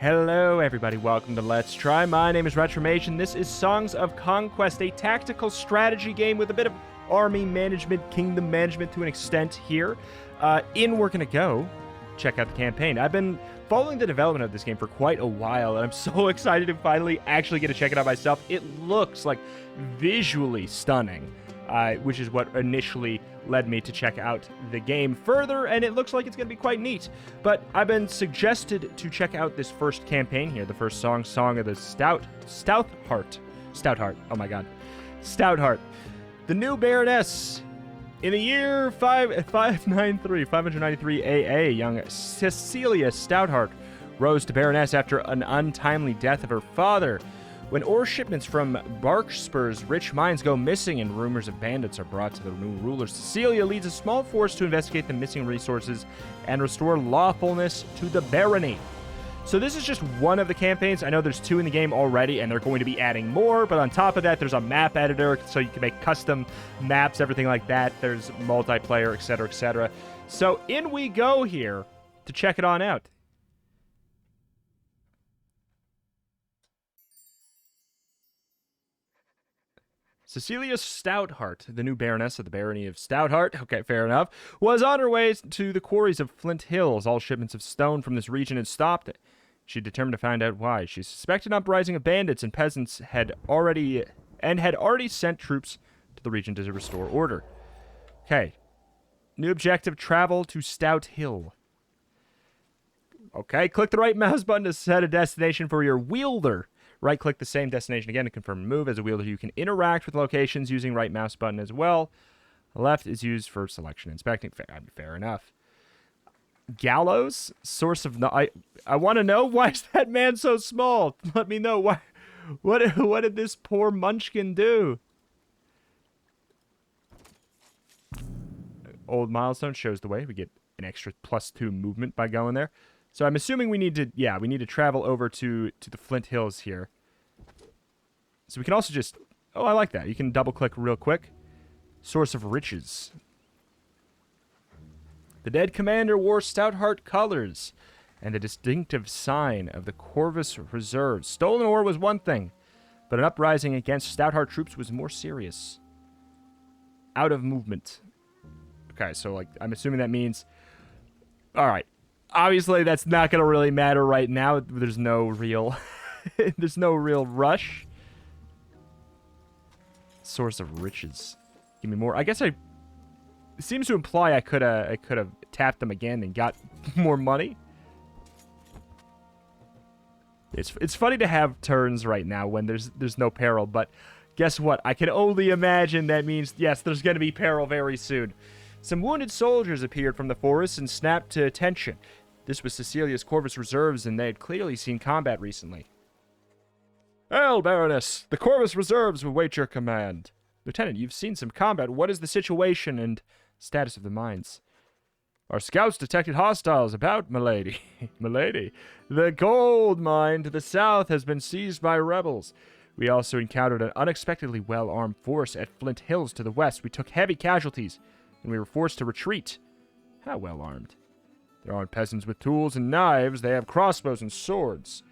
Hello everybody, welcome to Let's Try. My name is Retromation. This is Songs of Conquest, a tactical strategy game with a bit of army management, kingdom management to an extent here. We're gonna go check out the campaign. I've been following the development of this game for quite a while, and I'm so excited to finally actually get to check it out myself. It looks like visually stunning, which is what initially led me to check out the game further, and it looks like it's going to be quite neat. But I've been suggested to check out this first campaign here, the first Song of the Stoutheart, oh my god, Stoutheart. The new Baroness. In the year 593 AA, young Cecilia Stoutheart rose to Baroness after an untimely death of her father. When ore shipments from Barkspur's rich mines go missing and rumors of bandits are brought to the new ruler, Cecilia leads a small force to investigate the missing resources and restore lawfulness to the barony. So this is just one of the campaigns. I know there's 2 in the game already, and they're going to be adding more, but on top of that, there's a map editor, so you can make custom maps, everything like that. There's multiplayer, etc., etc. So in we go here to check it on out. Cecilia Stoutheart, the new Baroness of the Barony of Stoutheart, okay, fair enough, was on her way to the quarries of Flint Hills. All shipments of stone from this region had stopped. She determined to find out why. She suspected an uprising of bandits and peasants had already sent troops to the region to restore order. Okay. New objective, travel to Stout Hill. Okay, click the right mouse button to set a destination for your wielder. Right-click the same destination again to confirm a move. As a wielder, you can interact with locations using right mouse button as well. Left is used for selection and inspecting. Fair enough. Gallows, source of... I want to know, why is that man so small? Let me know. Why. What did this poor munchkin do? Old milestone shows the way. We get an extra +2 movement by going there. So I'm assuming we need to, we need to travel over to the Flint Hills here. So we can also just, I like that. You can double-click real quick. Source of riches. The dead commander wore Stoutheart colors and the distinctive sign of the Corvus Reserve. Stolen ore was one thing, but an uprising against Stoutheart troops was more serious. Out of movement. Okay, so I'm assuming that means, all right. Obviously, that's not going to really matter right now. There's no real... there's no real rush. Source of riches. Give me more. I guess it seems to imply I could have tapped them again and got more money. It's funny to have turns right now when there's no peril, but guess what? I can only imagine that means, yes, there's going to be peril very soon. Some wounded soldiers appeared from the forest and snapped to attention. This was Cecilia's Corvus Reserves, and they had clearly seen combat recently. Hail, Baroness! The Corvus Reserves await your command. Lieutenant, you've seen some combat. What is the situation and status of the mines? Our scouts detected hostiles about, milady. Milady. The gold mine to the south has been seized by rebels. We also encountered an unexpectedly well-armed force at Flint Hills to the west. We took heavy casualties, and we were forced to retreat. How well-armed? There aren't peasants with tools and knives. They have crossbows and swords.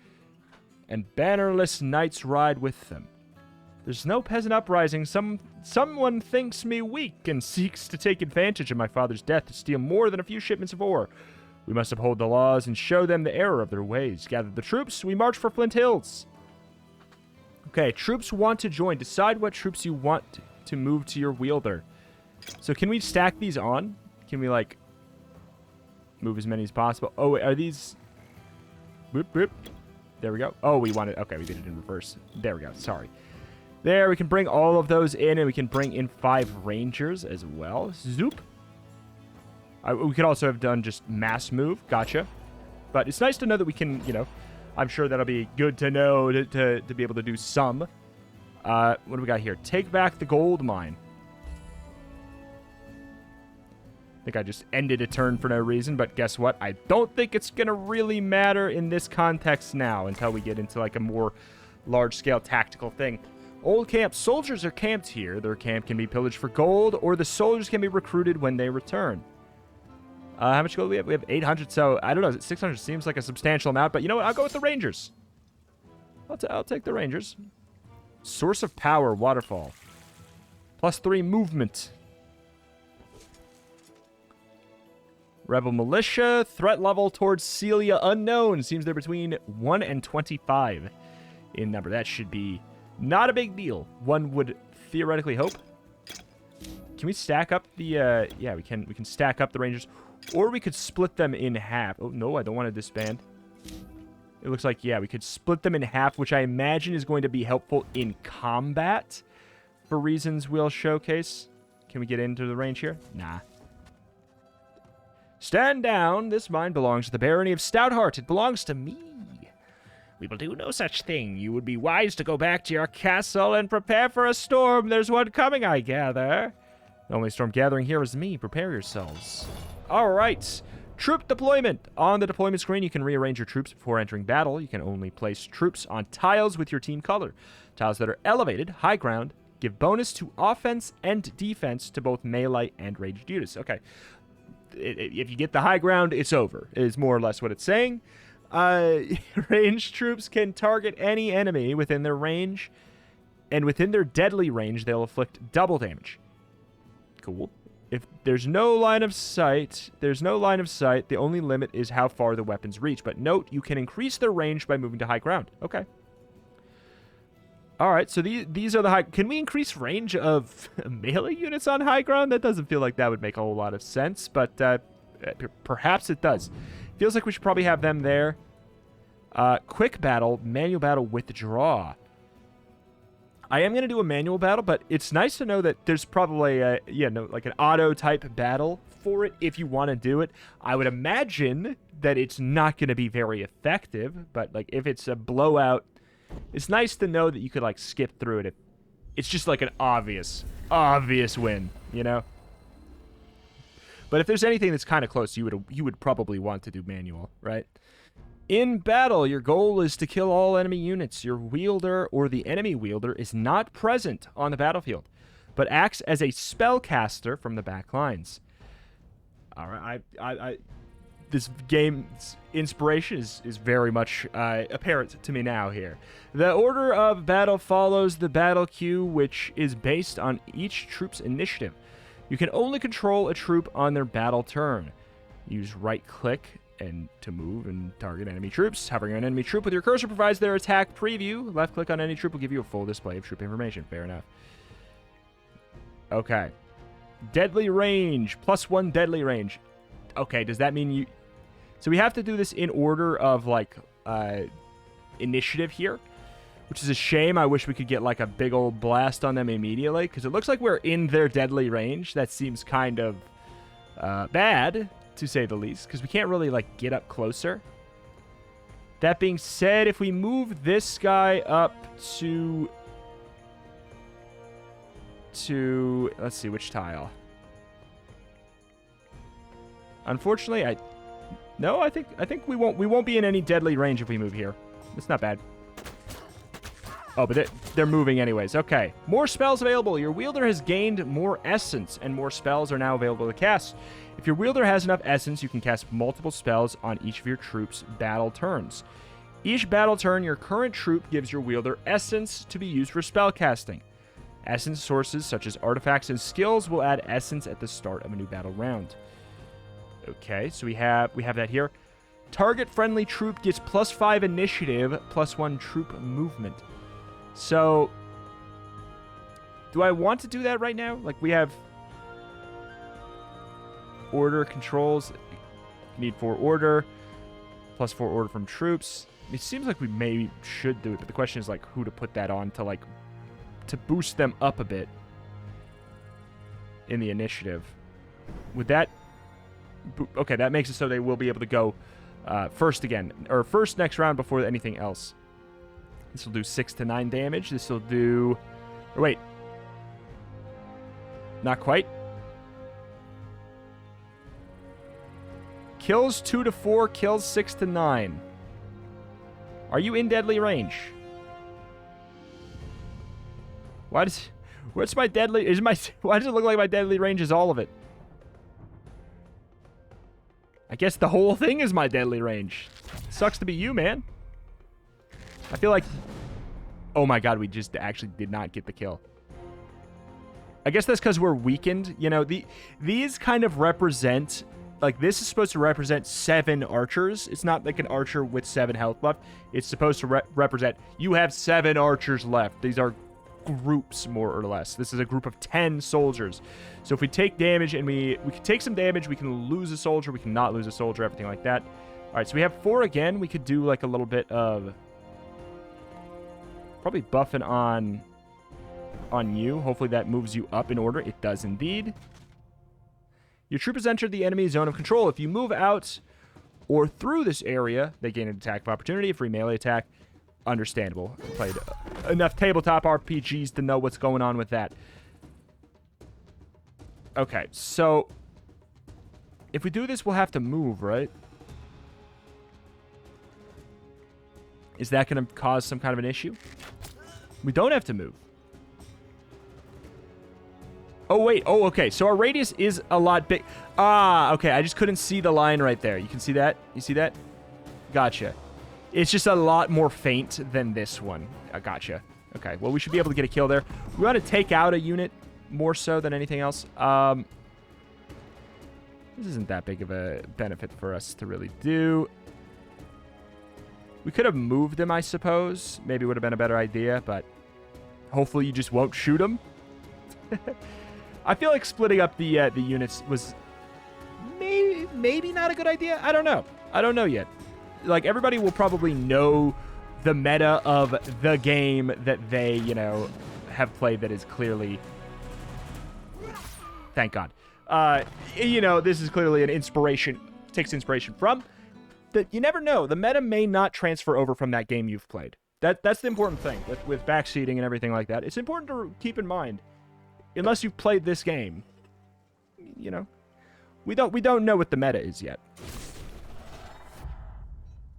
And bannerless knights ride with them. There's no peasant uprising. Someone thinks me weak and seeks to take advantage of my father's death to steal more than a few shipments of ore. We must uphold the laws and show them the error of their ways. Gather the troops. We march for Flint Hills. Okay, troops want to join. Decide what troops you want to move to your wielder. So can we stack these on? Can we, move as many as possible? Oh, are these... Boop, boop. There we go. Oh, we wanted... Okay, we did it in reverse. There we go. Sorry. There, we can bring all of those in, and we can bring in 5 rangers as well. Zoop. We could also have done just mass move. Gotcha. But it's nice to know that we can, I'm sure that'll be good to know to be able to do some. What do we got here? Take back the gold mine. I think I just ended a turn for no reason, but guess what? I don't think it's going to really matter in this context now until we get into a more large-scale tactical thing. Old camp. Soldiers are camped here. Their camp can be pillaged for gold, or the soldiers can be recruited when they return. How much gold do we have? We have 800, so I don't know. 600 seems like a substantial amount, but you know what? I'll go with the Rangers. I'll take the Rangers. Source of Power, Waterfall. +3 movement. Rebel Militia, threat level towards Celia unknown. Seems they're between 1 and 25 in number. That should be not a big deal. One would theoretically hope. Can we stack up the, yeah, we can stack up the Rangers. Or we could split them in half. Oh, no, I don't want to disband. It looks like, yeah, we could split them in half, which I imagine is going to be helpful in combat for reasons we'll showcase. Can we get into the range here? Nah. Stand down. This mine belongs to the barony of Stoutheart. It belongs to me. We will do no such thing. You would be wise to go back to your castle and prepare for a storm. There's one coming, I gather. The only storm gathering here is me. Prepare yourselves. All right. Troop deployment. On the deployment screen, you can rearrange your troops before entering battle. You can only place troops on tiles with your team color. Tiles that are elevated, high ground, give bonus to offense and defense to both melee and ranged units. Okay. If you get the high ground, it's over, is more or less what it's saying. Ranged troops can target any enemy within their range, and within their deadly range, they'll inflict double damage. Cool. If there's no line of sight, the only limit is how far the weapons reach. But note, you can increase their range by moving to high ground. Okay. All right, so these are the high... Can we increase range of melee units on high ground? That doesn't feel like that would make a whole lot of sense, but perhaps it does. Feels like we should probably have them there. Quick battle, manual battle, withdraw. I am going to do a manual battle, but it's nice to know that there's probably like an auto type battle for it if you want to do it. I would imagine that it's not going to be very effective, but like if it's a blowout, it's nice to know that you could like skip through it. It's just like an obvious win, you know? But if there's anything that's kind of close, you would probably want to do manual, right? In battle, your goal is to kill all enemy units. Your wielder or the enemy wielder is not present on the battlefield, but acts as a spellcaster from the back lines. All right, this game's inspiration is very much apparent to me now here. The order of battle follows the battle queue, which is based on each troop's initiative. You can only control a troop on their battle turn. Use right-click and to move and target enemy troops. Hovering on an enemy troop with your cursor provides their attack preview. Left-click on any troop will give you a full display of troop information. Fair enough. Okay. Deadly range. +1 deadly range. Okay, does that mean you... So we have to do this in order of, like, initiative here, which is a shame. I wish we could get, like, a big old blast on them immediately, because it looks like we're in their deadly range. That seems kind of bad, to say the least, because we can't really, like, get up closer. That being said, if we move this guy up to let's see, which tile? Unfortunately, I think we won't be in any deadly range if we move here. It's not bad. Oh, but they're moving anyways. Okay. More spells available. Your wielder has gained more essence, and more spells are now available to cast. If your wielder has enough essence, you can cast multiple spells on each of your troops' battle turns. Each battle turn, your current troop gives your wielder essence to be used for spell casting. Essence sources, such as artifacts and skills, will add essence at the start of a new battle round. Okay, so we have that here. Target friendly troop gets +5 initiative, +1 troop movement. So, do I want to do that right now? Like, we have order controls. Need 4 order, +4 order from troops. It seems like we maybe should do it, but the question is, like, who to put that on to, like, to boost them up a bit in the initiative. Would that... Okay, that makes it so they will be able to go first again, or first next round before anything else. This will do 6 to 9 damage. This will do... Or wait. Not quite. Kills 2 to 4, kills 6 to 9. Are you in deadly range? What's my deadly... Why does it look like my deadly range is all of it? I guess the whole thing is my deadly range. Sucks to be you, man. I feel like... Oh my god, we just actually did not get the kill. I guess that's because we're weakened. You know, these kind of represent... Like, this is supposed to represent 7 archers. It's not like an archer with 7 health left. It's supposed to represent, you have 7 archers left. These are groups, more or less. This is a group of 10 soldiers. So if we take damage and we can take some damage, we can lose a soldier, we can not lose a soldier, everything like that. All right, so we have 4 again. We could do, like, a little bit of... Probably buffing on you. Hopefully that moves you up in order. It does indeed. Your troop has entered the enemy zone of control. If you move out or through this area, they gain an attack of opportunity, a free melee attack. Understandable. I played enough tabletop RPGs to know what's going on with that. Okay, so if we do this, we'll have to move, right? Is that going to cause some kind of an issue? We don't have to move. Oh, wait. Oh, okay. So our radius is a lot big. Ah, okay. I just couldn't see the line right there. You can see that? You see that? Gotcha. It's just a lot more faint than this one. Gotcha. Okay. Well, we should be able to get a kill there. We want to take out a unit more so than anything else. This isn't that big of a benefit for us to really do. We could have moved them, I suppose. Maybe would have been a better idea, but hopefully you just won't shoot them. I feel like splitting up the units was maybe not a good idea. I don't know. I don't know yet. Like, everybody will probably know the meta of the game that they, you know, have played that is clearly... Thank God. You know, this is clearly an inspiration, takes inspiration from. That you never know. The meta may not transfer over from that game you've played. That's the important thing with backseating and everything like that. It's important to keep in mind. Unless you've played this game, you know, we don't know what the meta is yet.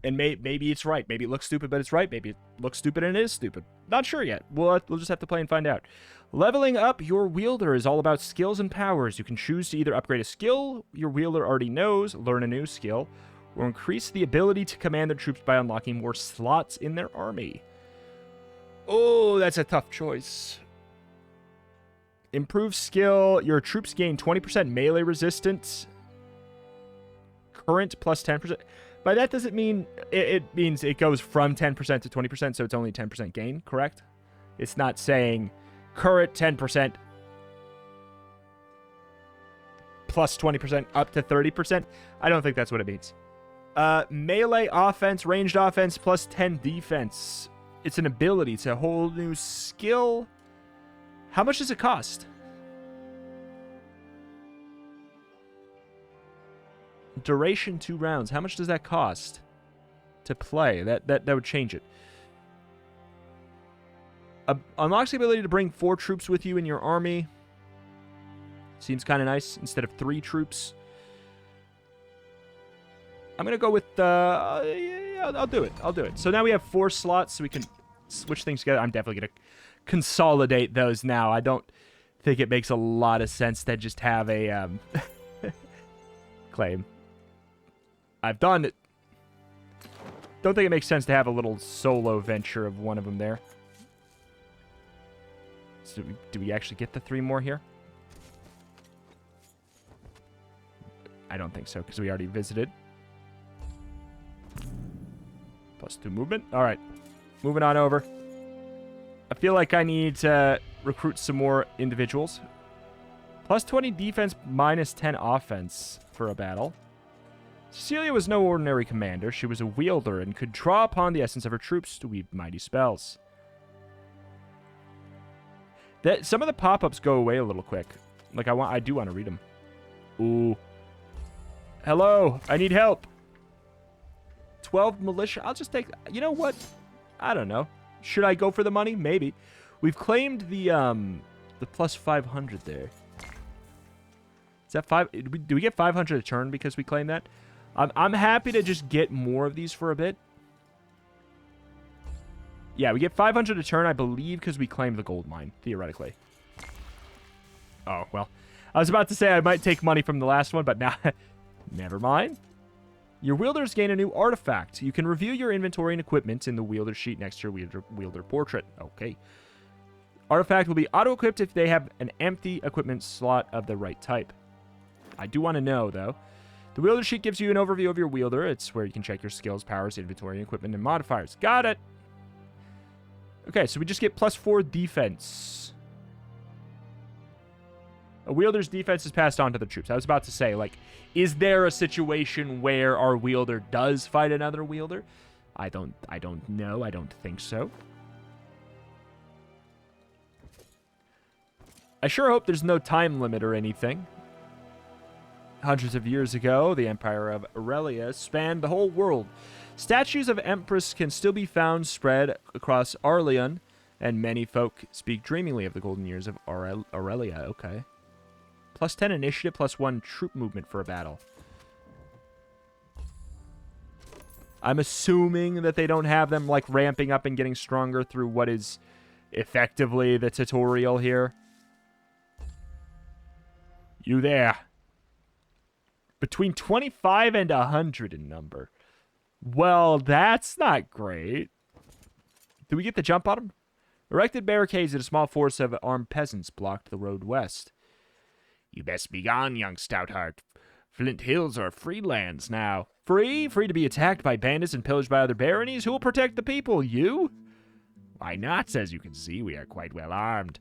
And maybe it's right. Maybe it looks stupid, but it's right. Maybe it looks stupid and it is stupid. Not sure yet. We'll just have to play and find out. Leveling up your wielder is all about skills and powers. You can choose to either upgrade a skill your wielder already knows, learn a new skill, or increase the ability to command their troops by unlocking more slots in their army. Oh, that's a tough choice. Improve skill. Your troops gain 20% melee resistance. Current plus 10%. By that, does it mean... It means it goes from 10% to 20%, so it's only 10% gain, correct? It's not saying current 10% plus 20% up to 30%. I don't think that's what it means. Melee offense, ranged offense, plus 10 defense. It's an ability. It's a whole new skill. How much does it cost? Duration 2 rounds. How much does that cost to play? That would change it. Unlocks the ability to bring 4 troops with you in your army. Seems kind of nice. Instead of 3 troops. I'm going to go with... yeah, I'll do it. I'll do it. So now we have 4 slots, so we can switch things together. I'm definitely going to consolidate those now. I don't think it makes a lot of sense to just have a claim. I've done it. Don't think it makes sense to have a little solo venture of one of them there. So do we actually get the 3 more here? I don't think so, because we already visited. Plus 2 movement. All right. Moving on over. I feel like I need to recruit some more individuals. Plus 20 defense, minus 10 offense for a battle. Cecilia was no ordinary commander. She was a wielder and could draw upon the essence of her troops to weave mighty spells. Some of the pop-ups go away a little quick. Like, I do want to read them. Ooh. Hello, I need help. 12 militia. I'll just take... You know what? I don't know. Should I go for the money? Maybe. We've claimed the plus 500 there. Is that 5? Do we get 500 a turn because we claim that? I'm happy to just get more of these for a bit. Yeah, we get 500 a turn, I believe, because we claim the gold mine, theoretically. Oh, well. I was about to say I might take money from the last one, but now... Never mind. Your wielders gain a new artifact. You can review your inventory and equipment in the wielder sheet next to your wielder portrait. Okay. Artifact will be auto-equipped if they have an empty equipment slot of the right type. I do want to know, though. The wielder sheet gives you an overview of your wielder. It's where you can check your skills, powers, inventory, equipment, and modifiers. Got it! Okay, so we just get +4 defense. A wielder's defense is passed on to the troops. I was about to say, like, is there a situation where our wielder does fight another wielder? I don't know. I don't think so. I sure hope there's no time limit or anything. Hundreds of years ago, the Empire of Aurelia spanned the whole world. Statues of Empress can still be found spread across Arleon, and many folk speak dreamingly of the golden years of Aurelia. Okay. +10 initiative, +1 troop movement for a battle. I'm assuming that they don't have them, like, ramping up and getting stronger through what is effectively the tutorial here. You there. Between 25 and 100 in number. Well, that's not great. Do we get the jump on them? Erected barricades and a small force of armed peasants blocked the road west. You best be gone, young stoutheart. Flint Hills are free lands now. Free? Free to be attacked by bandits and pillaged by other baronies? Who will protect the people? You? Why not? As you can see, we are quite well armed.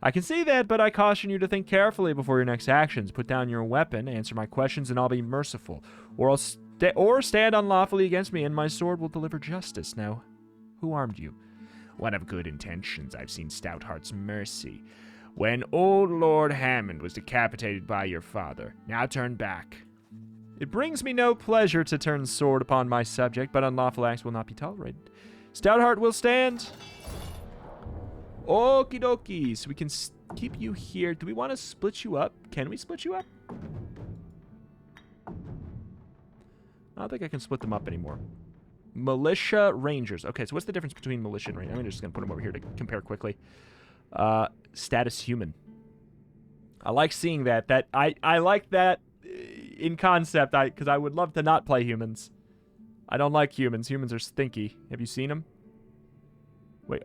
I can see that, but I caution you to think carefully before your next actions. Put down your weapon, answer my questions, and I'll be merciful. Or stand unlawfully against me, and my sword will deliver justice. Now, who armed you? One of good intentions. I've seen Stoutheart's mercy. When old Lord Hammond was decapitated by your father. Now turn back. It brings me no pleasure to turn sword upon my subject, but unlawful acts will not be tolerated. Stoutheart will stand. Okie dokie. So we can keep you here. Do we want to split you up? Can we split you up? I don't think I can split them up anymore. Militia Rangers. Okay, so what's the difference between militia and ranger? I'm just going to put them over here to compare quickly. Status human. I like seeing that. I like that in concept, because I would love to not play humans. I don't like humans. Humans are stinky. Have you seen them? Wait.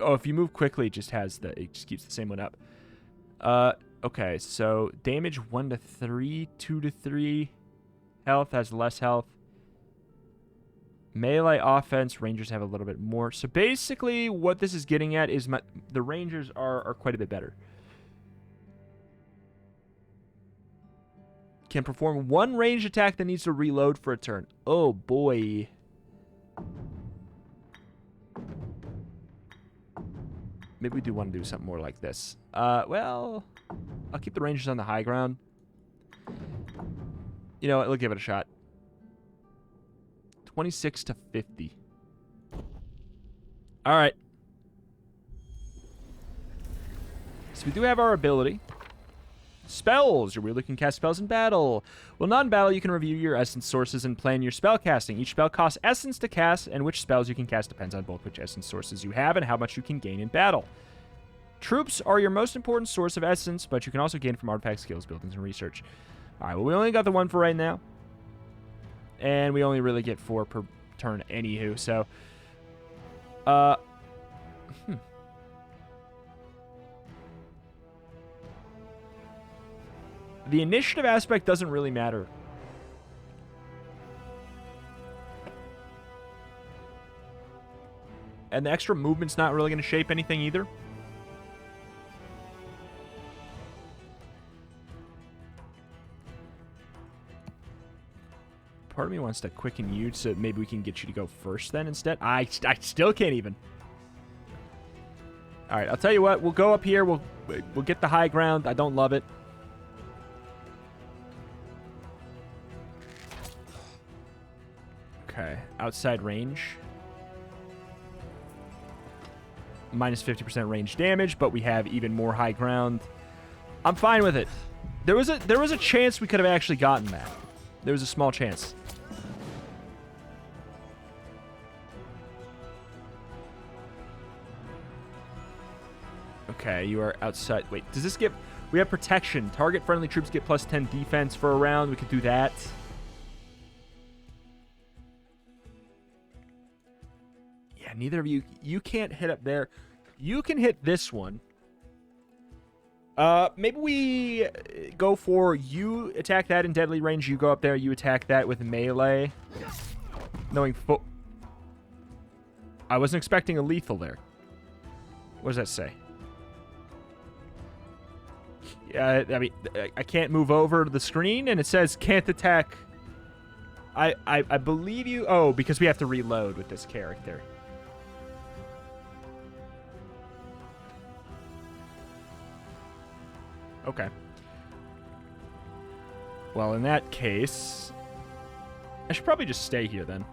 Oh, if you move quickly, it just keeps the same one up. Okay, so damage 1 to 3, 2 to 3. Health has less health. Melee offense, rangers have a little bit more. So basically, what this is getting at is the rangers are quite a bit better. Can perform one ranged attack that needs to reload for a turn. Oh boy. Maybe we do want to do something more like this. Well, I'll keep the rangers on the high ground. You know what? We'll give it a shot. 26 to 50. All right. So we do have our ability. Spells. Your wielder can cast spells in battle. Well, not in battle, you can review your essence sources and plan your spell casting. Each spell costs essence to cast, and which spells you can cast depends on both which essence sources you have and how much you can gain in battle. Troops are your most important source of essence, but you can also gain from artifact skills, buildings, and research. All right, well, we only got the one for right now. And we only really get 4 per turn anywho, so... The initiative aspect doesn't really matter. And the extra movement's not really going to shape anything either. Part of me wants to quicken you so maybe we can get you to go first then instead. I still can't even. All right, I'll tell you what. We'll go up here. We'll get the high ground. I don't love it. Okay, outside range. Minus 50% range damage, but we have even more high ground. I'm fine with it. There was a chance we could have actually gotten that. There was a small chance. Okay, you are outside. Wait, does this give... We have protection. Target friendly troops get plus 10 defense for a round. We could do that. Yeah, neither of you. You can't hit up there. You can hit this one. Maybe we go for you attack that in deadly range. You go up there. You attack that with melee. Knowing I wasn't expecting a lethal there. What does that say? I mean, I can't move over to the screen, and it says can't attack. I believe you. Oh, because we have to reload with this character. Okay. Well, in that case, I should probably just stay here then.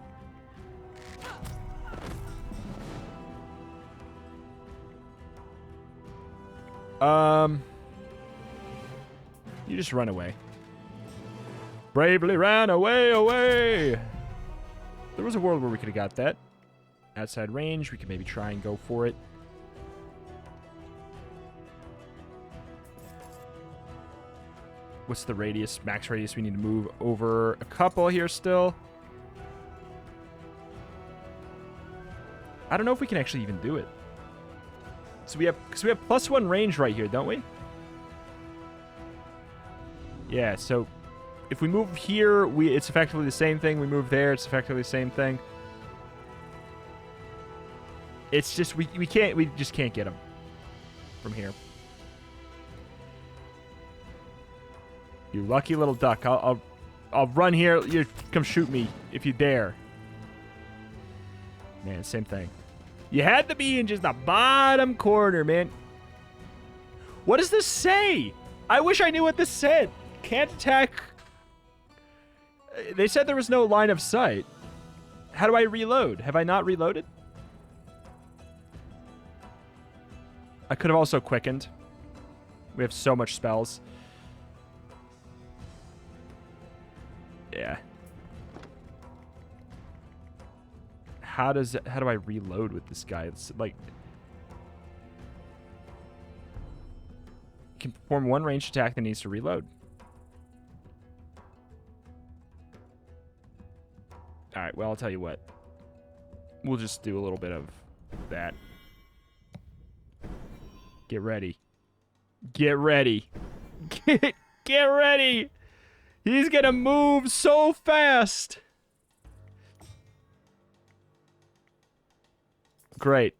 You just run away. Bravely ran away. There was a world where we could have got that. Outside range, we could maybe try and go for it. What's the radius? Max radius. We need to move over a couple here still. I don't know if we can actually even do it. So we have +1 range right here, don't we? Yeah, so if we move here, it's effectively the same thing. We move there, it's effectively the same thing. It's just we just can't get them from here. You lucky little duck. I'll run here. You come shoot me if you dare. Man, same thing. You had to be in just the bottom corner, man. What does this say? I wish I knew what this said. Can't attack. They said there was no line of sight. How do I reload? Have I not reloaded? I could have also quickened. We have so much spells. Yeah. How do I reload with this guy? It's like you can perform one ranged attack that needs to reload. All right, well, I'll tell you what. We'll just do a little bit of that. Get ready. Get ready. Get ready. He's going to move so fast. Great.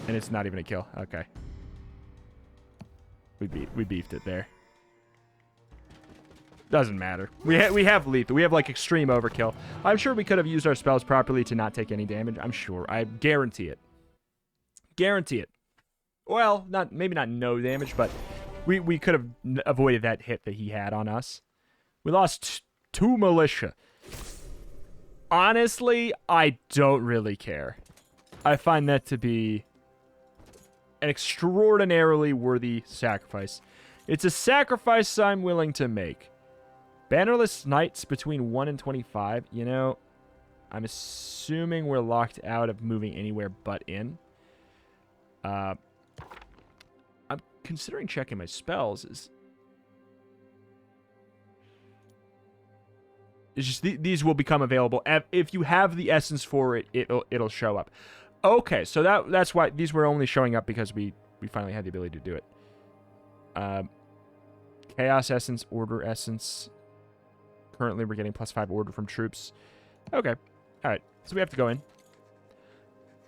And it's not even a kill. Okay. We beefed it there. Doesn't matter. We have lethal. We have like extreme overkill. I'm sure we could have used our spells properly to not take any damage. I'm sure. I guarantee it. Guarantee it. Well, maybe not no damage, but we could have avoided that hit that he had on us. We lost 2 militia. Honestly, I don't really care. I find that to be an extraordinarily worthy sacrifice. It's a sacrifice I'm willing to make. Bannerless Knights between 1 and 25. You know, I'm assuming we're locked out of moving anywhere but in. I'm considering checking my spells. It's just these will become available if you have the essence for it. It'll show up. Okay, so that's why these were only showing up because we finally had the ability to do it. Chaos essence, order essence. Currently, we're getting +5 order from troops. Okay, all right. So we have to go in.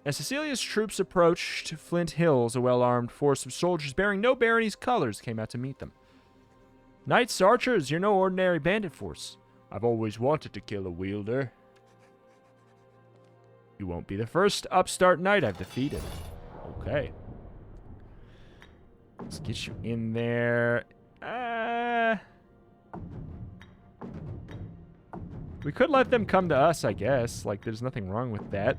As Cecilia's troops approached Flint Hills, a well-armed force of soldiers bearing no barony's colors came out to meet them. Knights, archers, you're no ordinary bandit force. I've always wanted to kill a wielder. You won't be the first upstart knight I've defeated. Okay. Let's get you in there. We could let them come to us, I guess. Like, there's nothing wrong with that.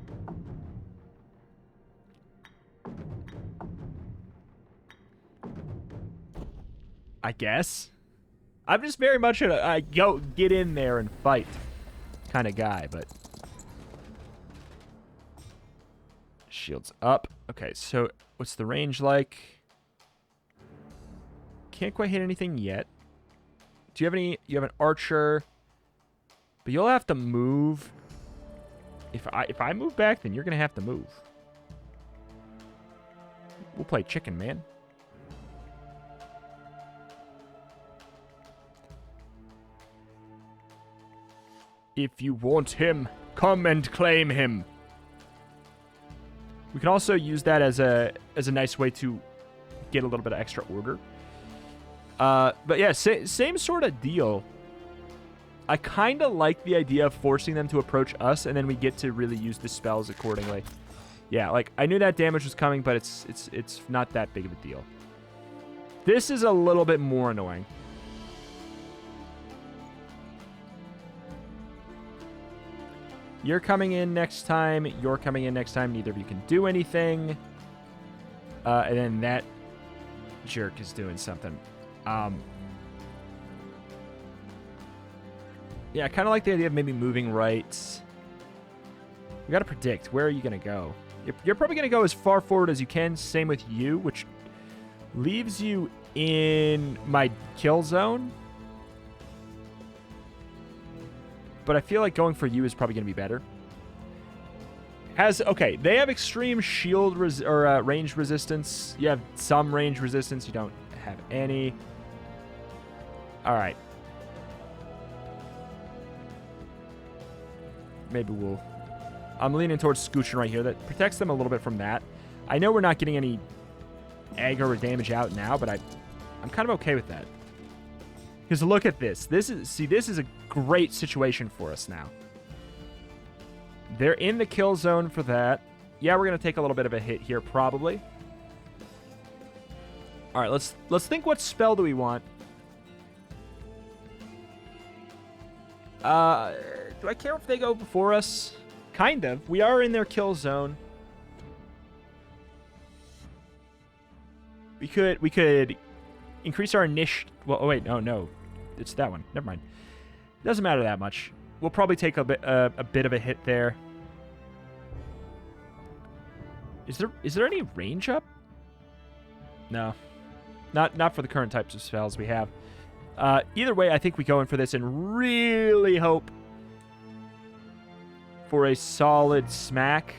I guess. I'm just very much a get in there and fight kind of guy, but... Shields up. Okay, so what's the range like? Can't quite hit anything yet. Do you have any... You have an archer. But you'll have to move. If I move back, then you're going to have to move. We'll play chicken, man. If you want him, come and claim him. We can also use that as a nice way to get a little bit of extra order. But yeah, same sort of deal. I kind of like the idea of forcing them to approach us, and then we get to really use the spells accordingly. Yeah, like, I knew that damage was coming, but it's not that big of a deal. This is a little bit more annoying. You're coming in next time. You're coming in next time. Neither of you can do anything. And then that jerk is doing something. Yeah, I kind of like the idea of maybe moving right. We got to predict. Where are you going to go? You're probably going to go as far forward as you can. Same with you, which leaves you in my kill zone. But I feel like going for you is probably going to be better. Okay, they have extreme shield range resistance. You have some range resistance. You don't have any. All right. Maybe we'll... I'm leaning towards Scooching right here. That protects them a little bit from that. I know we're not getting any aggro or damage out now, but I'm kind of okay with that. Because look at this. This is a great situation for us now. They're in the kill zone for that. Yeah, we're going to take a little bit of a hit here, probably. All right, let's think, what spell do we want? Do I care if they go before us? Kind of. We are in their kill zone. We could increase our initiative. Well, oh wait, no. It's that one. Never mind. It doesn't matter that much. We'll probably take a bit of a hit there. Is there any range up? No. Not for the current types of spells we have. Either way, I think we go in for this and really hope for a solid smack.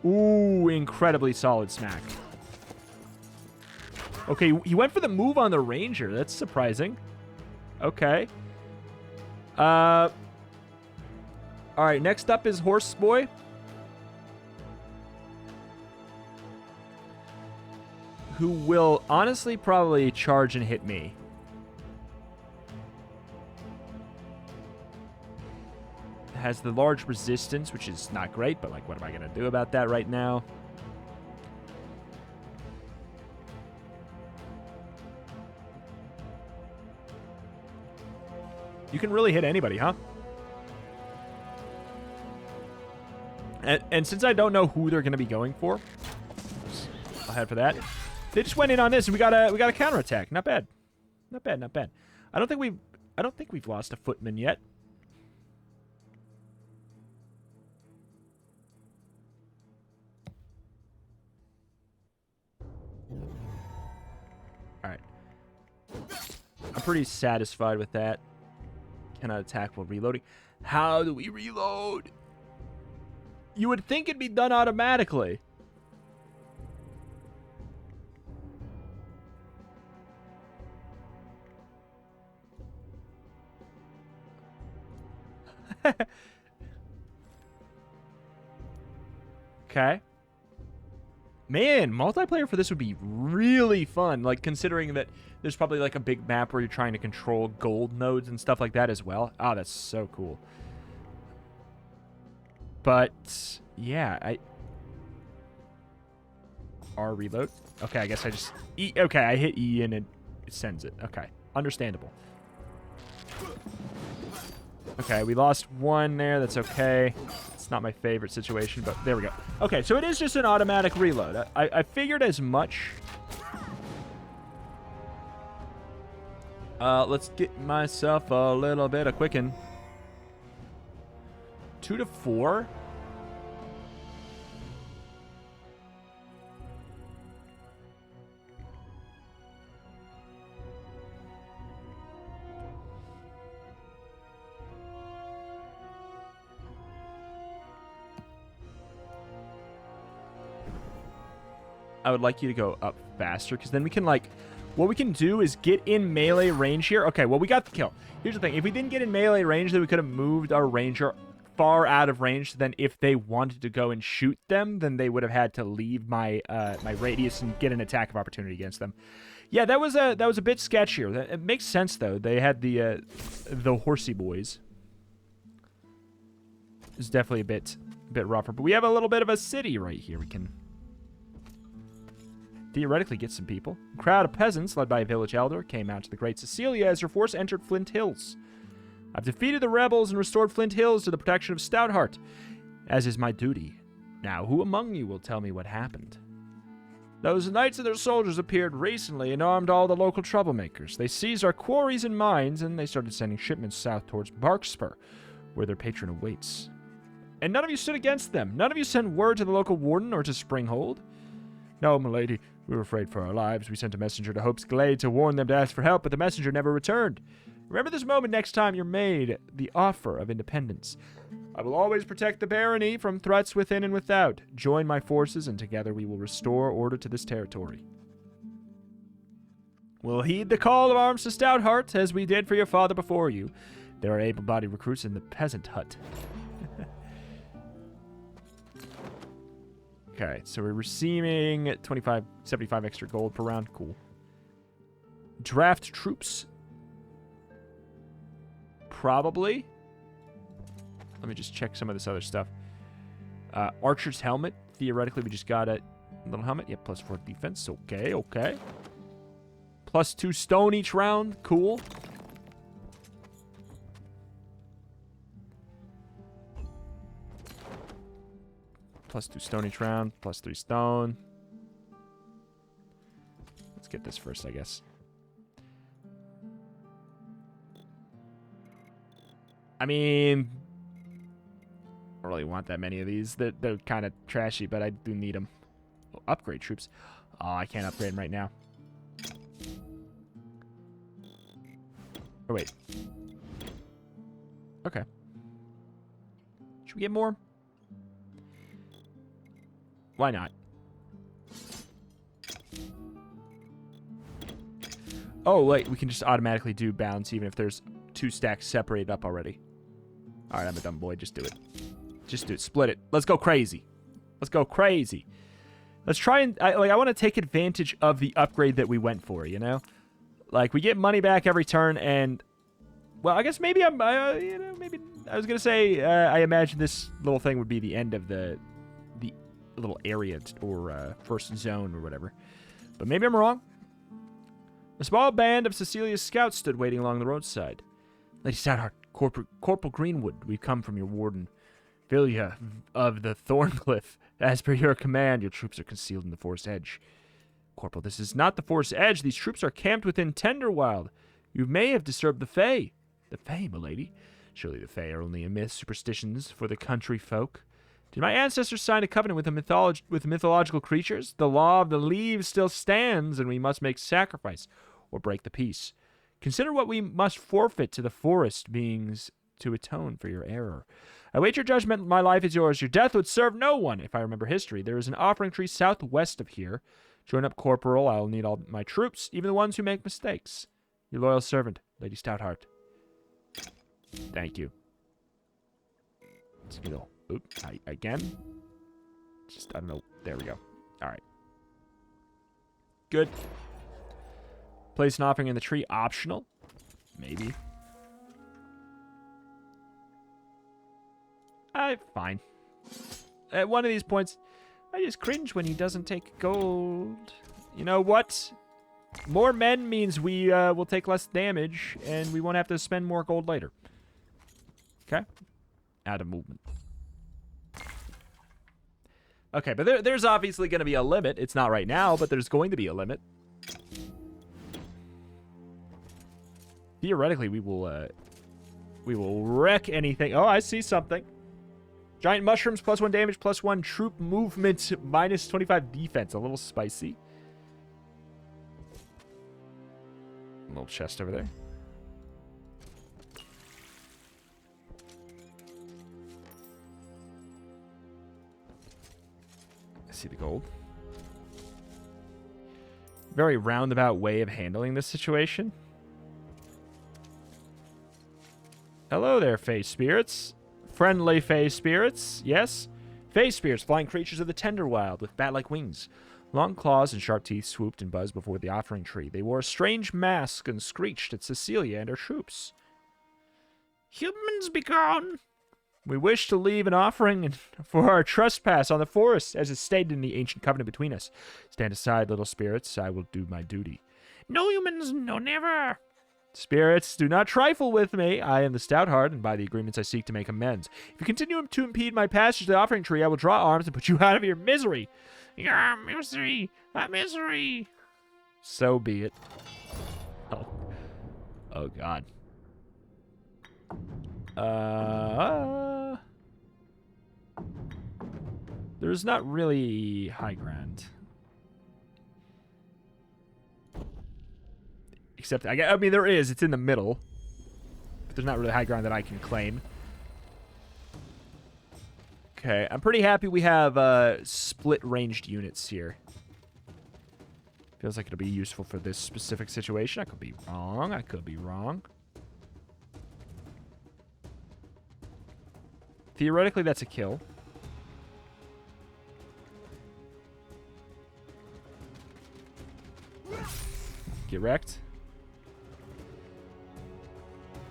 Ooh, incredibly solid smack. Okay, he went for the move on the ranger. That's surprising. Okay. All right, next up is Horse Boy. Who will honestly probably charge and hit me. Has the large resistance, which is not great, but like, what am I going to do about that right now? You can really hit anybody, huh? And since I don't know who they're going to be going for, I'll head for that. They just went in on this, and we got a counterattack. Not bad. Not bad, not bad. I don't think we've lost a footman yet. Alright. I'm pretty satisfied with that. Cannot attack while reloading. How do we reload? You would think it'd be done automatically. Okay. Man, multiplayer for this would be really fun. Like, considering that there's probably like a big map where you're trying to control gold nodes and stuff like that as well. Oh, that's so cool. But yeah, R reload. Okay, I guess I just E. Okay, I hit E and it sends it. Okay, understandable. Okay, we lost one there. That's okay. It's not my favorite situation, but there we go. Okay, so it is just an automatic reload. I figured as much. Let's get myself a little bit of quicken. 2 to 4? I would like you to go up faster, because then we can, like, what we can do is get in melee range here. Okay, well, we got the kill. Here's the thing. If we didn't get in melee range, then we could have moved our ranger far out of range. Then if they wanted to go and shoot them, then they would have had to leave my my radius and get an attack of opportunity against them. Yeah, that was a bit sketchier. It makes sense, though. They had the horsey boys. It's definitely a bit rougher. But we have a little bit of a city right here. We can theoretically get some people. A crowd of peasants, led by a village elder, came out to the Great Cecilia as her force entered Flint Hills. I've defeated the rebels and restored Flint Hills to the protection of Stoutheart, as is my duty. Now, who among you will tell me what happened? Those knights and their soldiers appeared recently and armed all the local troublemakers. They seized our quarries and mines, and they started sending shipments south towards Barkspur, where their patron awaits. And none of you stood against them. None of you sent word to the local warden or to Springhold. No, milady. We were afraid for our lives. We sent a messenger to Hope's Glade to warn them to ask for help, but the messenger never returned. Remember this moment next time you're made the offer of independence. I will always protect the barony from threats within and without. Join my forces, and together we will restore order to this territory. We'll heed the call of arms to Stoutheart, as we did for your father before you. There are able-bodied recruits in the peasant hut. Okay, so we're receiving 75 extra gold per round. Cool. Draft troops. Probably. Let me just check some of this other stuff. Archer's helmet. Theoretically, we just got a little helmet. Yep, plus 4 defense. Okay, okay. Plus 2 stone each round. Cool. Plus 2 stone each round. Plus 3 stone. Let's get this first, I guess. I mean, I don't really want that many of these. They're kind of trashy, but I do need them. Oh, upgrade troops. Oh, I can't upgrade them right now. Oh, wait. Okay. Should we get more? Why not? Oh, wait. We can just automatically do balance even if there's 2 stacks separated up already. All right, I'm a dumb boy. Just do it. Just do it. Split it. Let's go crazy. Let's go crazy. Let's try and... I want to take advantage of the upgrade that we went for, you know? Like, we get money back every turn, and... Well, I guess maybe you know, maybe... I was going to say, I imagine this little thing would be the end of the little area or first zone or whatever. But maybe I'm wrong. A small band of Cecilia's scouts stood waiting along the roadside. Lady Stoutheart, Corporal Greenwood, we've come from your warden, Villia of the Thorncliff. As per your command, your troops are concealed in the forest edge. Corporal, this is not the forest edge. These troops are camped within Tenderwild. You may have disturbed the Fae. The Fae, milady? Surely the Fae are only a myth, superstitions for the country folk. Did my ancestors sign a covenant with the mythological creatures? The law of the leaves still stands, and we must make sacrifice or break the peace. Consider what we must forfeit to the forest beings to atone for your error. I wait your judgment. My life is yours. Your death would serve no one, if I remember history. There is an offering tree southwest of here. Join up, Corporal. I'll need all my troops, even the ones who make mistakes. Your loyal servant, Lady Stoutheart. Thank you. Let's go. Oops, again? Just, I don't know. There we go. All right. Good. Place an offering in the tree. Optional. Maybe. Fine. At one of these points, I just cringe when he doesn't take gold. You know what? More men means we will take less damage, and we won't have to spend more gold later. Okay? Out of movement. Okay, but there's obviously going to be a limit. It's not right now, but there's going to be a limit. Theoretically, we will wreck anything. Oh, I see something. Giant mushrooms, +1 damage, +1 troop movement, -25 defense. A little spicy. A little chest over there. I see the gold. Very roundabout way of handling this situation. Hello there, Fey Spirits. Friendly Fey Spirits, yes? Fey Spirits, flying creatures of the tender wild with bat-like wings. Long claws and sharp teeth swooped and buzzed before the offering tree. They wore a strange mask and screeched at Cecilia and her troops. Humans be gone. We wish to leave an offering for our trespass on the forest, as is stated in the ancient covenant between us. Stand aside, little spirits. I will do my duty. No humans, no never. Spirits, do not trifle with me. I am the stout heart, and by the agreements I seek to make amends. If you continue to impede my passage to the offering tree, I will draw arms and put you out of your misery. Your misery, my misery. So be it. Oh God. There's not really high ground. Except, I mean, there is. It's in the middle. But there's not really high ground that I can claim. Okay, I'm pretty happy we have split-ranged units here. Feels like it'll be useful for this specific situation. I could be wrong. I could be wrong. Theoretically, that's a kill. Get wrecked.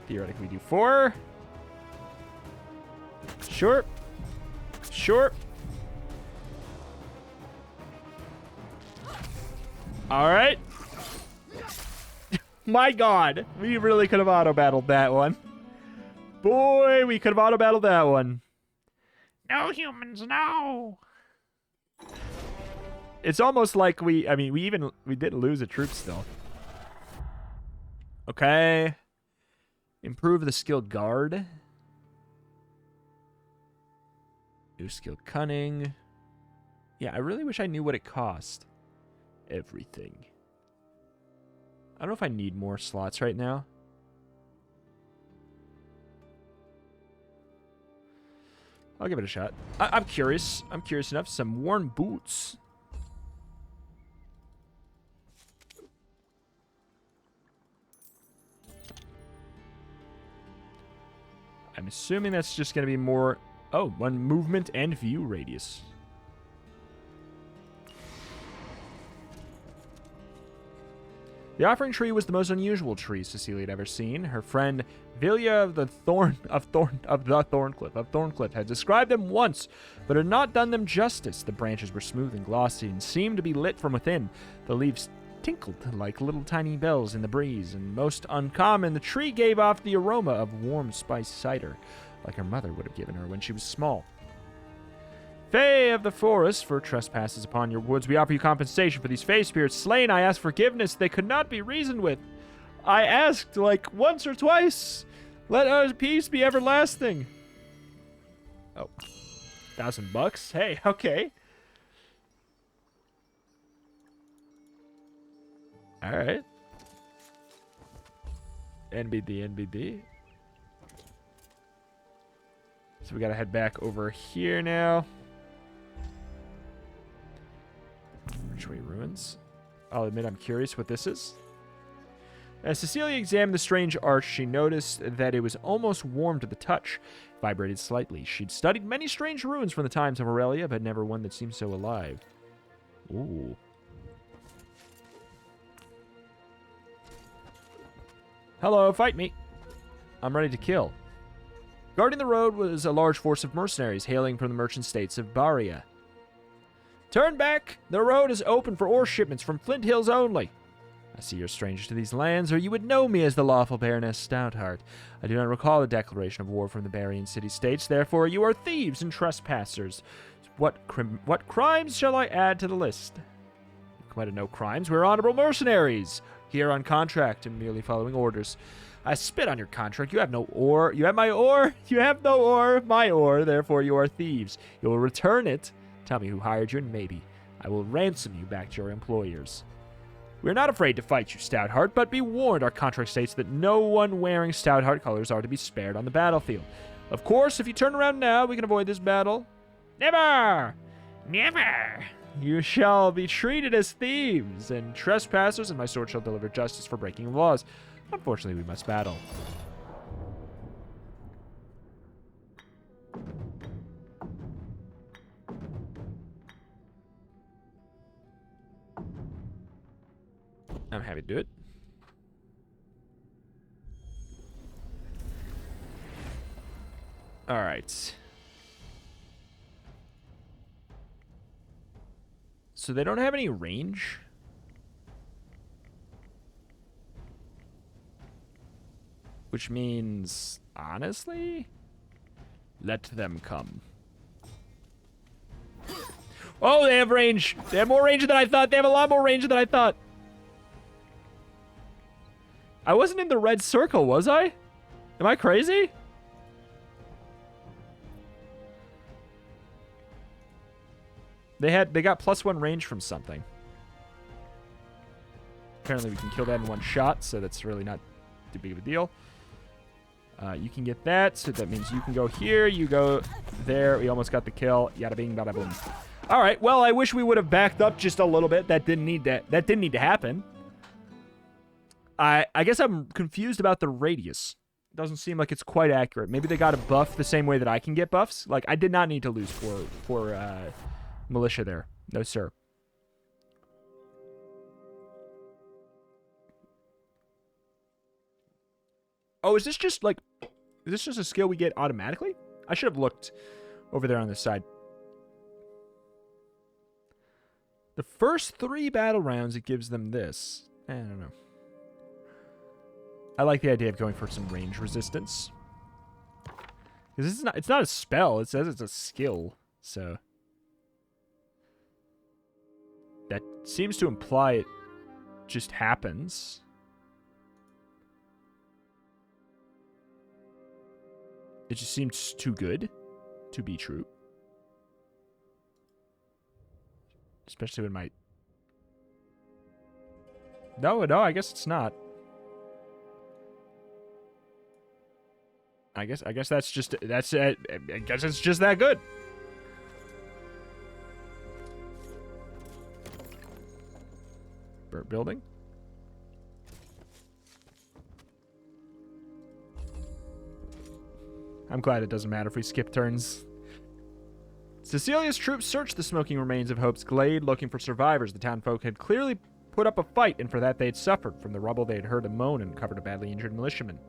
Theoretically, we do 4. Sure. Sure. All right. My God. We really could have auto-battled that one. Boy, we could have auto-battled that one. No humans, no. It's almost like we didn't lose a troop still. Okay. Improve the skilled guard. New skilled cunning. Yeah, I really wish I knew what it cost. Everything. I don't know if I need more slots right now. I'll give it a shot. I'm curious. I'm curious enough. Some worn boots. I'm assuming that's just going to be more... Oh, 1 movement and view radius. The offering tree was the most unusual tree Cecilia had ever seen. Her friend Vilya of Thorncliffe had described them once, but had not done them justice. The branches were smooth and glossy and seemed to be lit from within. The leaves tinkled like little tiny bells in the breeze, and most uncommon, the tree gave off the aroma of warm spiced cider, like her mother would have given her when she was small. Fae of the forest, for trespasses upon your woods, we offer you compensation for these Fae spirits slain. I ask forgiveness. They could not be reasoned with. I asked, like, once or twice. Let our peace be everlasting. Oh. $1,000? Hey, okay. Alright. NBD. So we gotta head back over here now. Ridgeway Ruins. I'll admit I'm curious what this is. As Cecilia examined the strange arch, she noticed that it was almost warm to the touch. It vibrated slightly. She'd studied many strange ruins from the times of Aurelia, but never one that seemed so alive. Ooh. Hello, fight me. I'm ready to kill. Guarding the road was a large force of mercenaries hailing from the merchant states of Baria. Turn back! The road is open for ore shipments from Flint Hills only. I see you're strangers to these lands, or you would know me as the lawful Baroness Stoutheart. I do not recall a declaration of war from the Barian city-states, therefore you are thieves and trespassers. What crimes shall I add to the list? You committed no crimes. We're honorable mercenaries, here on contract and merely following orders. I spit on your contract. You have no ore. You have my ore. You have no ore. My ore. Therefore, you are thieves. You will return it. Tell me who hired you, and maybe I will ransom you back to your employers. We are not afraid to fight you, Stoutheart, but be warned, our contract states that no one wearing Stoutheart colors are to be spared on the battlefield. Of course, if you turn around now, we can avoid this battle. Never! Never! You shall be treated as thieves and trespassers, and my sword shall deliver justice for breaking laws. Unfortunately, we must battle. I'm happy to do it. All right. So they don't have any range? Which means, honestly, let them come. Oh, they have range. They have more range than I thought. They have a lot more range than I thought. I wasn't in the red circle, was I? Am I crazy? They got +1 range from something. Apparently we can kill that in one shot, so that's really not too big of a deal. You can get that, so that means you can go here, you go there. We almost got the kill. Yada bing, bada boom. All right. Well, I wish we would have backed up just a little bit. That didn't need to happen. I guess I'm confused about the radius. It doesn't seem like it's quite accurate. Maybe they got a buff the same way that I can get buffs. Like, I did not need to lose for militia there. No, sir. Oh, is this just a skill we get automatically? I should have looked over there on this side. The first 3 battle rounds, it gives them this. I don't know. I like the idea of going for some range resistance. Because it's not a spell. It says it's a skill. So that seems to imply it just happens. It just seems too good to be true. Especially when my... No, I guess it's not. I guess that's just I guess it's just that good. Burnt building. I'm glad it doesn't matter if we skip turns. Cecilia's troops searched the smoking remains of Hope's Glade, looking for survivors. The townfolk had clearly put up a fight, and for that they had suffered. From the rubble they had heard a moan and covered a badly injured militiaman.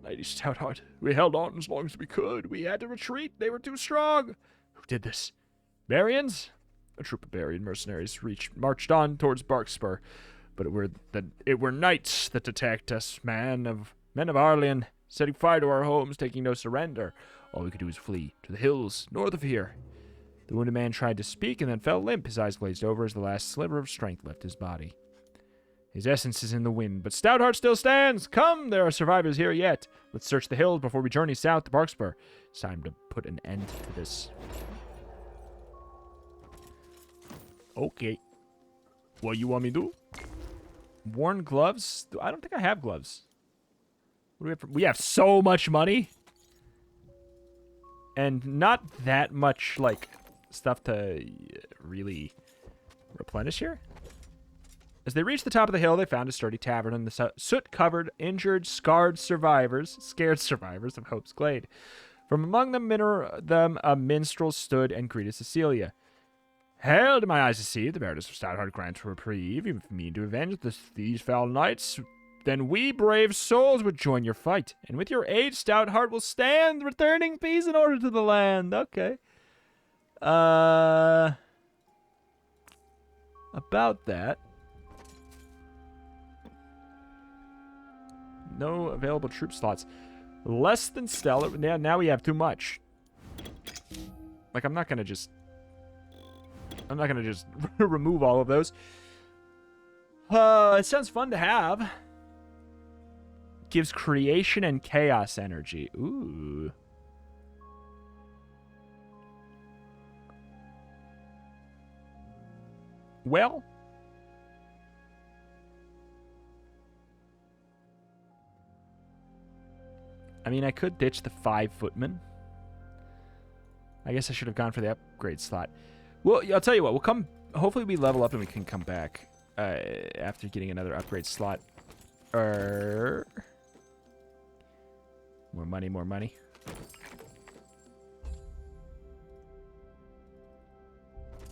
Lady Stoutheart, we held on as long as we could. We had to retreat. They were too strong. Who did this? Barians? A troop of Barian mercenaries marched on towards Barkspur, but it were knights that attacked us, men of Arlian, setting fire to our homes, taking no surrender. All we could do was flee to the hills north of here. The wounded man tried to speak and then fell limp. His eyes glazed over as the last sliver of strength left his body. His essence is in the wind, but Stoutheart still stands. Come, there are survivors here yet. Let's search the hills before we journey south to Barkspur. It's time to put an end to this. Okay. What you want me to do? Worn gloves? I don't think I have gloves. What do we have? We have so much money. And not that much, like, stuff to really replenish here. As they reached the top of the hill, they found a sturdy tavern and the soot-covered, injured, scared survivors of Hope's Glade. From among them, a minstrel stood and greeted Cecilia. Hail to my eyes to see, the Baroness of Stoutheart grants reprieve. You mean to avenge these foul knights? Then we, brave souls, would join your fight. And with your aid, Stoutheart will stand, returning peace and order to the land. Okay. About that. No available troop slots. Less than stellar. Now we have too much. Like, I'm not gonna just remove all of those. It sounds fun to have. gives creation and chaos energy. Ooh. Well, I mean, I could ditch the 5-footman. I guess I should have gone for the upgrade slot. Well, I'll tell you what. We'll come. Hopefully, we level up and we can come back after getting another upgrade slot. More money, more money.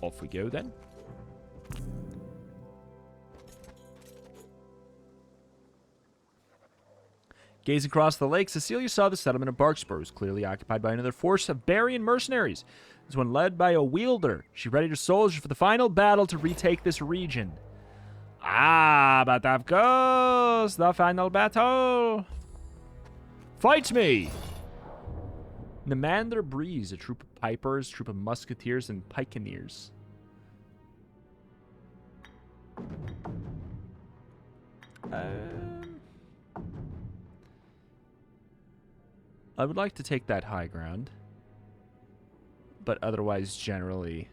Off we go then. Gazing across the lake, Cecilia saw the settlement of Barkspur was clearly occupied by another force of Barian mercenaries. It was one led by a wielder. She readied her soldiers for the final battle to retake this region. Ah, but of course, the final battle. Fight me! Namander Breeze, a troop of pipers, troop of musketeers, and pikeneers. I would like to take that high ground, but otherwise generally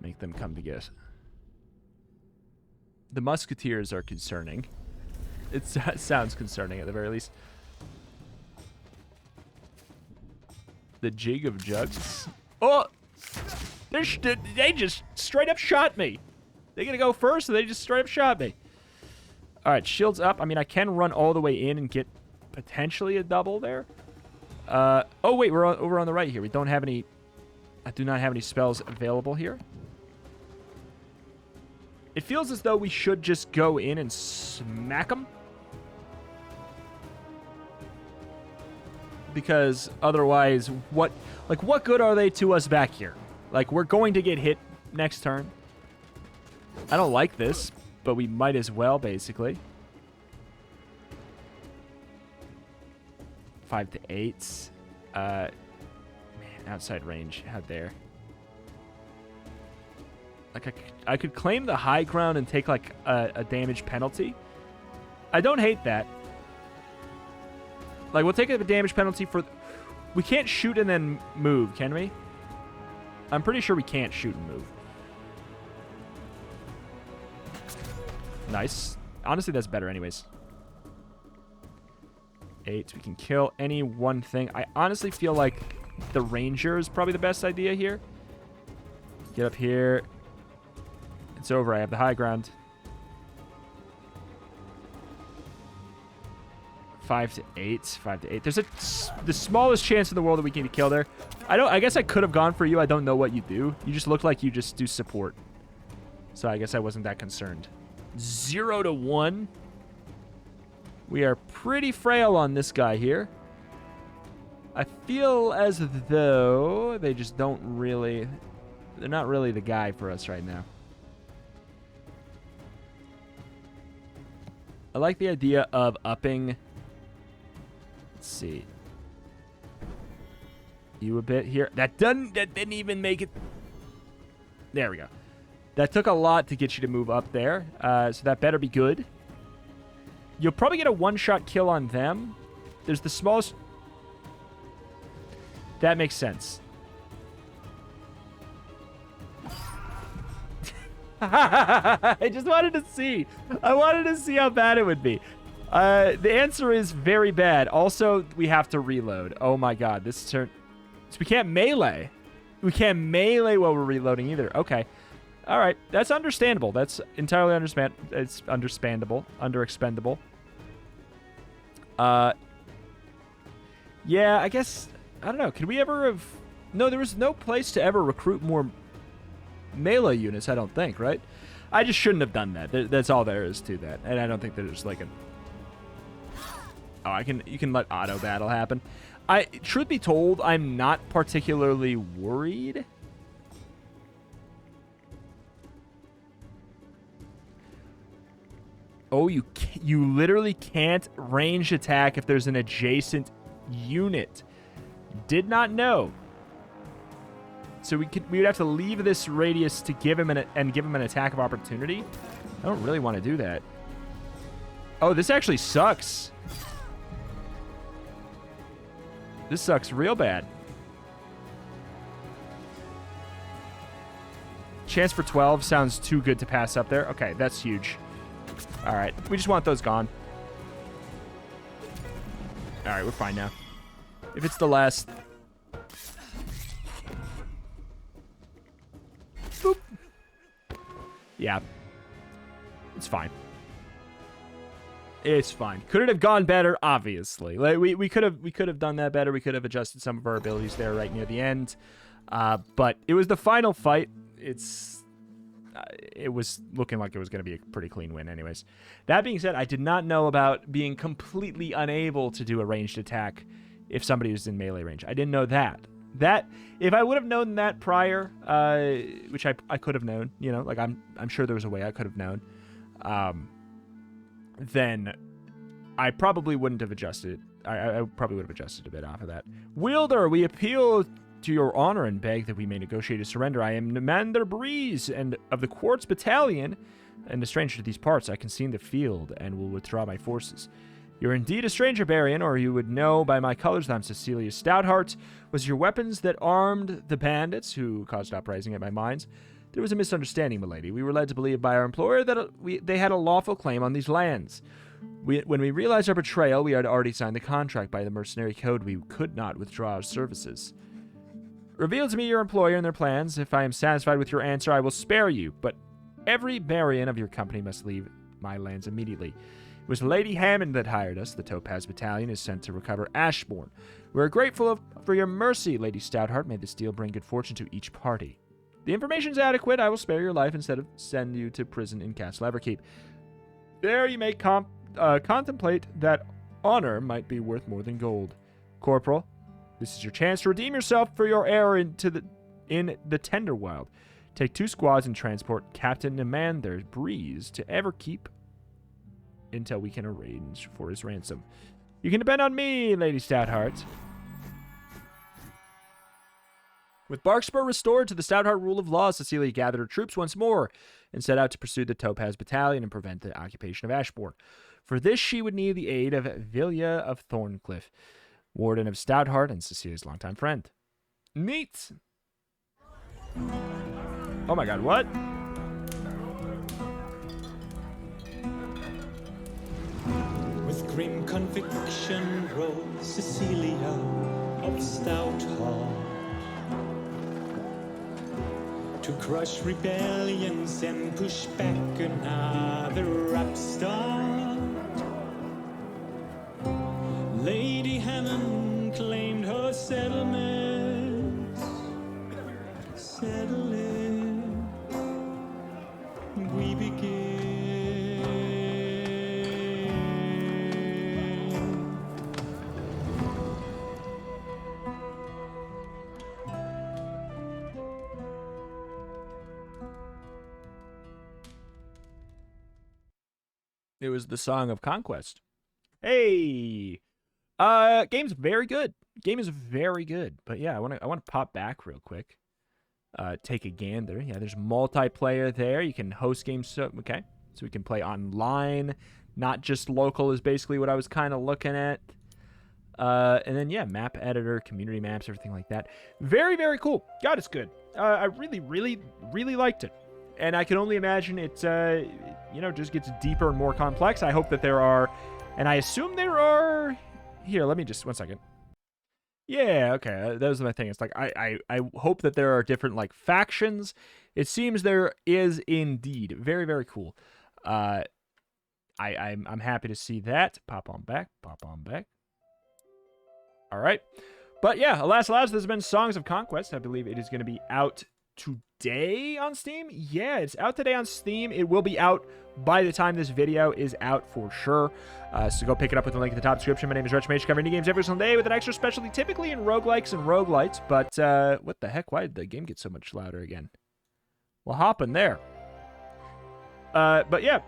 make them come together. The musketeers are concerning. It sounds concerning at the very least. The jig of jugs. Oh! They just straight up shot me. They're going to go first, and they just straight up shot me. All right, shields up. I mean, I can run all the way in and get potentially a double there. Oh, wait, we're over on the right here. We don't have any... I do not have any spells available here. It feels as though we should just go in and smack them. Because otherwise, what good are they to us back here? Like, we're going to get hit next turn. I don't like this, but we might as well, basically. 5 to 8. Man, outside range. How dare. Like, I could claim the high ground and take, like, a damage penalty. I don't hate that. Like, we'll take a damage penalty for... We can't shoot and then move, can we? I'm pretty sure we can't shoot and move. Nice. Honestly, that's better anyways. 8. We can kill any one thing. I honestly feel like the ranger is probably the best idea here. Get up here. It's over. I have the high ground. 5 to 8. 5 to 8. There's the smallest chance in the world that we can kill there. I guess I could have gone for you. I don't know what you do. You just look like you just do support. So I guess I wasn't that concerned. 0 to 1. We are pretty frail on this guy here. I feel as though they just don't really... They're not really the guy for us right now. I like the idea of upping... Let's see. You a bit here. That didn't even make it... There we go. That took a lot to get you to move up there. So that better be good. You'll probably get a one-shot kill on them. There's the smallest... That makes sense. I just wanted to see. I wanted to see how bad it would be. The answer is very bad. Also, we have to reload. Oh my god, this turn... So we can't melee. We can't melee while we're reloading either. Okay. All right. That's understandable. That's entirely It's understandable. Underexpendable. Yeah, I guess... I don't know. Could we ever have... No, there was no place to ever recruit more melee units, I don't think, right? I just shouldn't have done that. That's all there is to that. And I don't think there's like a... Oh, you can let auto battle happen. Truth be told, I'm not particularly worried. Oh, you literally can't range attack if there's an adjacent unit. Did not know. So we would have to leave this radius to give him an attack of opportunity. I don't really want to do that. Oh, this actually sucks. This sucks real bad. Chance for 12 sounds too good to pass up there. Okay, that's huge. All right, we just want those gone. All right, we're fine now. If it's the last... Boop. Yeah. It's fine. It's fine. Could it have gone better? Obviously. Like, we could have done that better. We could have adjusted some of our abilities there right near the end. But it was the final fight. It was looking like it was going to be a pretty clean win anyways. That being said, I did not know about being completely unable to do a ranged attack if somebody was in melee range. I didn't know that. If I would have known that prior, which I could have known, you know, like I'm sure there was a way I could have known, then I probably wouldn't have adjusted. I probably would have adjusted a bit off of that. Wielder, we appeal to your honor and beg that we may negotiate a surrender. I am Nymander Breeze, and of the Quartz Battalion, and a stranger to these parts. I can see in the field, and will withdraw my forces. You're indeed a stranger, Barian, or you would know by my colors that I'm Cecilia Stoutheart. Was your weapons that armed the bandits who caused uprising at my mines? There was a misunderstanding, milady. We were led to believe by our employer that they had a lawful claim on these lands. When we realized our betrayal, we had already signed the contract. By the mercenary code, we could not withdraw our services. Reveal to me your employer and their plans. If I am satisfied with your answer, I will spare you, but every Barian of your company must leave my lands immediately. It was Lady Hammond that hired us. The Topaz Battalion is sent to recover Ashbourne. We are grateful for your mercy, Lady Stoutheart. May this deal bring good fortune to each party. The information is adequate. I will spare your life instead of send you to prison in Castle Everkeep. There you may contemplate that honor might be worth more than gold. Corporal, this is your chance to redeem yourself for your error in the Tenderwild. Take 2 squads and transport Captain Nymander Breeze to Everkeep until we can arrange for his ransom. You can depend on me, Lady Stoutheart. With Barkspur restored to the Stoutheart rule of law, Cecilia gathered her troops once more and set out to pursue the Topaz Battalion and prevent the occupation of Ashbourne. For this, she would need the aid of Vilya of Thorncliffe, Warden of Stoutheart and Cecilia's longtime friend. Neat! Oh my god, what? With grim conviction rose Cecilia of Stoutheart to crush rebellions and push back another upstart. Lady Hammond claimed her settlements. Settle it, we begin. It was the Song of Conquest. Hey! Game's very good. Game is very good. But yeah, I want to pop back real quick. Take a gander. Yeah, there's multiplayer there. You can host games. So we can play online, not just local is basically what I was kind of looking at. And then yeah, map editor, community maps, everything like that. Very, very cool. God, it's good. I really, really, really liked it. And I can only imagine it, just gets deeper and more complex. I hope that there are, and I assume there are. Here, let me just 1 second. Yeah, okay, that was my thing. It's like I hope that there are different like factions. It seems there is indeed. Very, very cool. I'm happy to see that. Pop on back. All right, but yeah, alas, there's been Songs of Conquest. I believe it is going to be out today on Steam. Yeah, it's out today on Steam. It will be out by the time this video is out for sure. So go pick it up with the link in the top description. My name is Retchmage, covering indie games every single day with an extra specialty typically in roguelikes and roguelites. But what the heck? Why did the game get so much louder again? Well, hop in there. But yeah,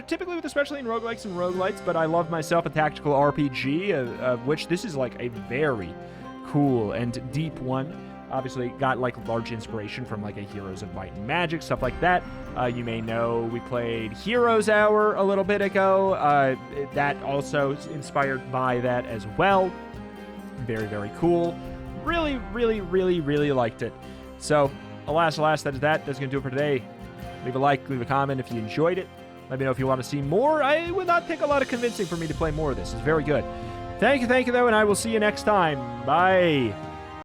typically with especially in roguelikes and roguelites, but I love myself a tactical RPG, of which this is like a very cool and deep one. Obviously, got like large inspiration from like a Heroes of Might and Magic, stuff like that. You may know we played Heroes Hour a little bit ago. That also is inspired by that as well. Very, very cool. Really, really, really, really liked it. So, alas, that is that. That's going to do it for today. Leave a like, leave a comment if you enjoyed it. Let me know if you want to see more. It would not take a lot of convincing for me to play more of this. It's very good. Thank you, though, and I will see you next time. Bye.